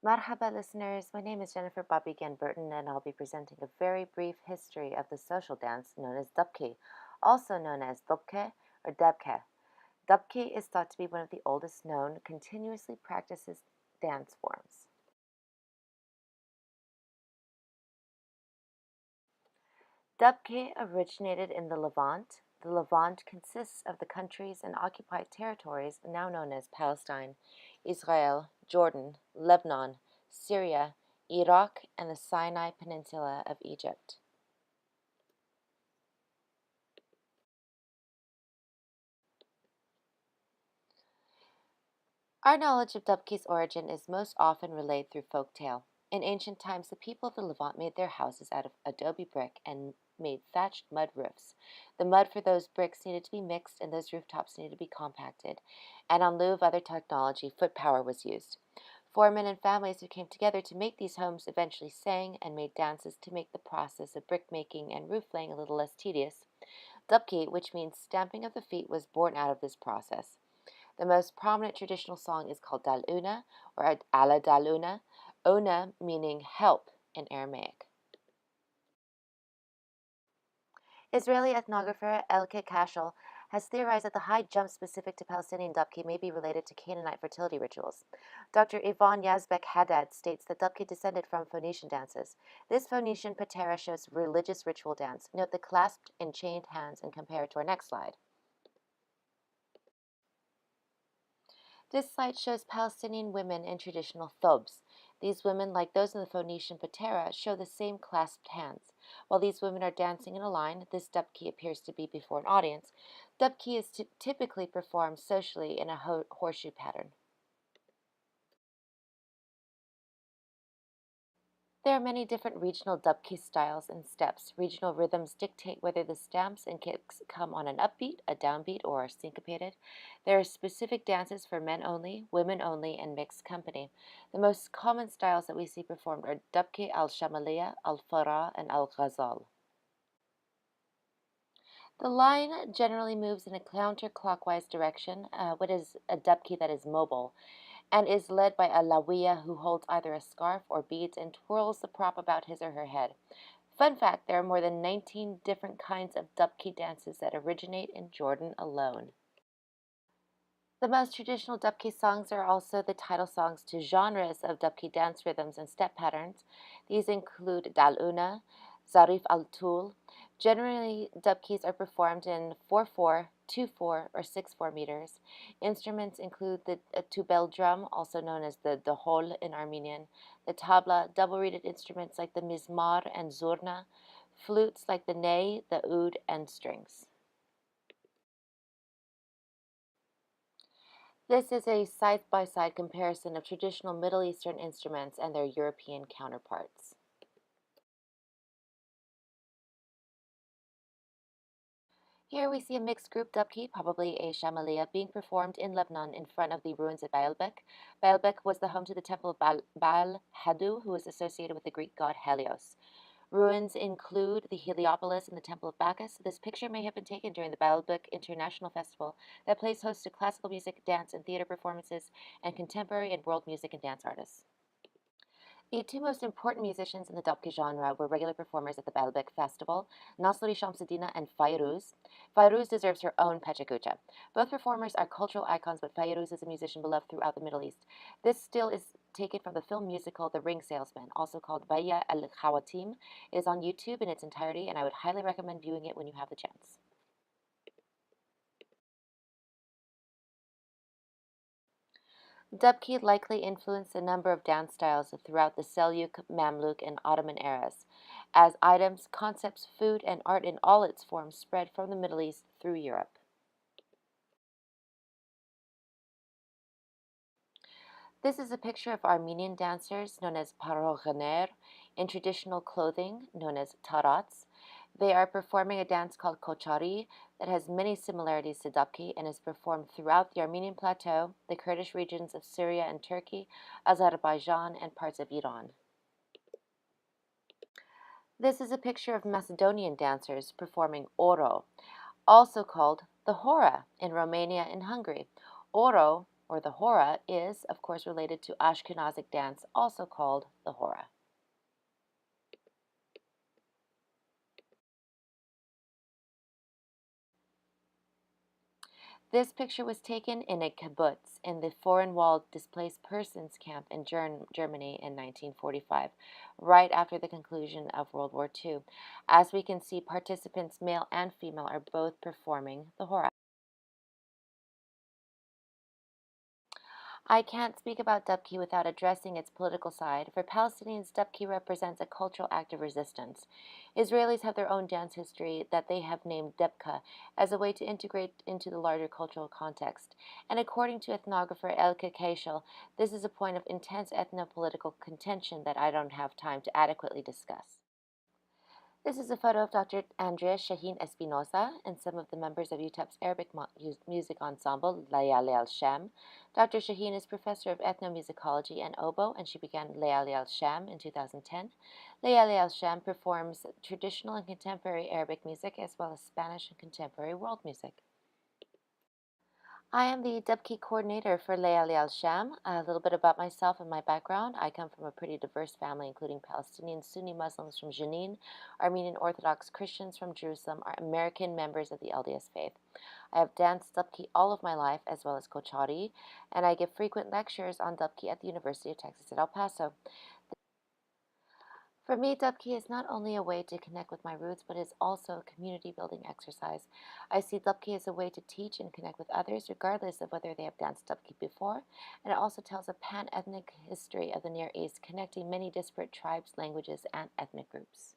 Marhaba listeners, my name is Jennifer Bobby Burton and I'll be presenting a very brief history of the social dance known as Dabke, also known as Dabke or Dabke. Dabke is thought to be one of the oldest known continuously practiced dance forms. Dabke originated in the Levant. The Levant consists of the countries and occupied territories now known as Palestine, Israel, Jordan, Lebanon, Syria, Iraq, and the Sinai Peninsula of Egypt. Our knowledge of Dabke's origin is most often relayed through folk tale. In ancient times, the people of the Levant made their houses out of adobe brick and made thatched mud roofs. The mud for those bricks needed to be mixed, and those rooftops needed to be compacted. And in lieu of other technology, foot power was used. Foremen and families who came together to make these homes eventually sang and made dances to make the process of brick making and roof laying a little less tedious. Dabke, which means stamping of the feet, was born out of this process. The most prominent traditional song is called Daluna or Ala Daluna, Ona meaning help in Aramaic. Israeli ethnographer Elke Kashel has theorized that the high jump specific to Palestinian Dabke may be related to Canaanite fertility rituals. Dr. Yvonne Yazbek Haddad states that Dabke descended from Phoenician dances. This Phoenician patera shows religious ritual dance. Note the clasped and chained hands and compare it to our next slide. This slide shows Palestinian women in traditional thobs. These women, like those in the Phoenician patera, show the same clasped hands. While these women are dancing in a line, this dabke appears to be before an audience. Dabke is typically performed socially in a horseshoe pattern. There are many different regional dabke styles and steps. Regional rhythms dictate whether the stamps and kicks come on an upbeat, a downbeat, or are syncopated. There are specific dances for men only, women only, and mixed company. The most common styles that we see performed are dabke al-Shamaliya, al-Farah, and al-Ghazal. The line generally moves in a counterclockwise direction, what is a dabke that is mobile, and is led by a lawiya who holds either a scarf or beads and twirls the prop about his or her head. Fun fact, there are more than 19 different kinds of dabke dances that originate in Jordan alone. The most traditional dabke songs are also the title songs to genres of dabke dance rhythms and step patterns. These include Daluna, Zarif al-Tul. Generally, dabkes are performed in 4/4, 2/4, or 6/4 meters. Instruments include the tubel drum, also known as the dahol in Armenian, the tabla, double-reeded instruments like the mizmar and zurna, flutes like the ney, the oud, and strings. This is a side-by-side comparison of traditional Middle Eastern instruments and their European counterparts. Here we see a mixed group dabke, probably a Shamaliya, being performed in Lebanon in front of the ruins of Baalbek. Baalbek was the home to the temple of Baal Hadu, who was associated with the Greek god Helios. Ruins include the Heliopolis and the Temple of Bacchus. This picture may have been taken during the Baalbek International Festival that plays host to classical music, dance, and theater performances, and contemporary and world music and dance artists. The two most important musicians in the Dabke genre were regular performers at the Baalbek Festival, Nasri Shamsuddina and Fairuz. Fairuz deserves her own PechaKucha. Both performers are cultural icons, but Fairuz is a musician beloved throughout the Middle East. This still is taken from the film musical The Ring Salesman, also called Baya al Khawatim. It is on YouTube in its entirety, and I would highly recommend viewing it when you have the chance. Dabke likely influenced a number of dance styles throughout the Seljuk, Mamluk, and Ottoman eras, as items, concepts, food, and art in all its forms spread from the Middle East through Europe. This is a picture of Armenian dancers known as paroghaner in traditional clothing known as tarats. They are performing a dance called kochari that has many similarities to Dabke and is performed throughout the Armenian plateau, the Kurdish regions of Syria and Turkey, Azerbaijan, and parts of Iran. This is a picture of Macedonian dancers performing oro, also called the hora in Romania and Hungary. Oro or the hora, is, of course, related to Ashkenazic dance, also called the hora. This picture was taken in a kibbutz in the foreign walled displaced persons camp in Germany in 1945, right after the conclusion of World War II. As we can see, participants, male and female, are both performing the hora. I can't speak about Dabke without addressing its political side. For Palestinians, Dabke represents a cultural act of resistance. Israelis have their own dance history that they have named Debka as a way to integrate into the larger cultural context. And according to ethnographer Elke Keishel, this is a point of intense ethno-political contention that I don't have time to adequately discuss. This is a photo of Dr. Andrea Shaheen Espinosa and some of the members of UTEP's Arabic music ensemble, Layali al-Sham. Dr. Shaheen is professor of ethnomusicology and oboe, and she began Layali al-Sham in 2010. Layali al-Sham performs traditional and contemporary Arabic music as well as Spanish and contemporary world music. I am the Dabke coordinator for Layali al-Sham. A little bit about myself and my background. I come from a pretty diverse family, including Palestinian Sunni Muslims from Jenin, Armenian Orthodox Christians from Jerusalem, American members of the LDS faith. I have danced Dabke all of my life, as well as Kochari, and I give frequent lectures on Dabke at the University of Texas at El Paso. For me, Dabke is not only a way to connect with my roots, but is also a community building exercise. I see Dabke as a way to teach and connect with others, regardless of whether they have danced Dabke before, and it also tells a pan ethnic history of the Near East, connecting many disparate tribes, languages, and ethnic groups.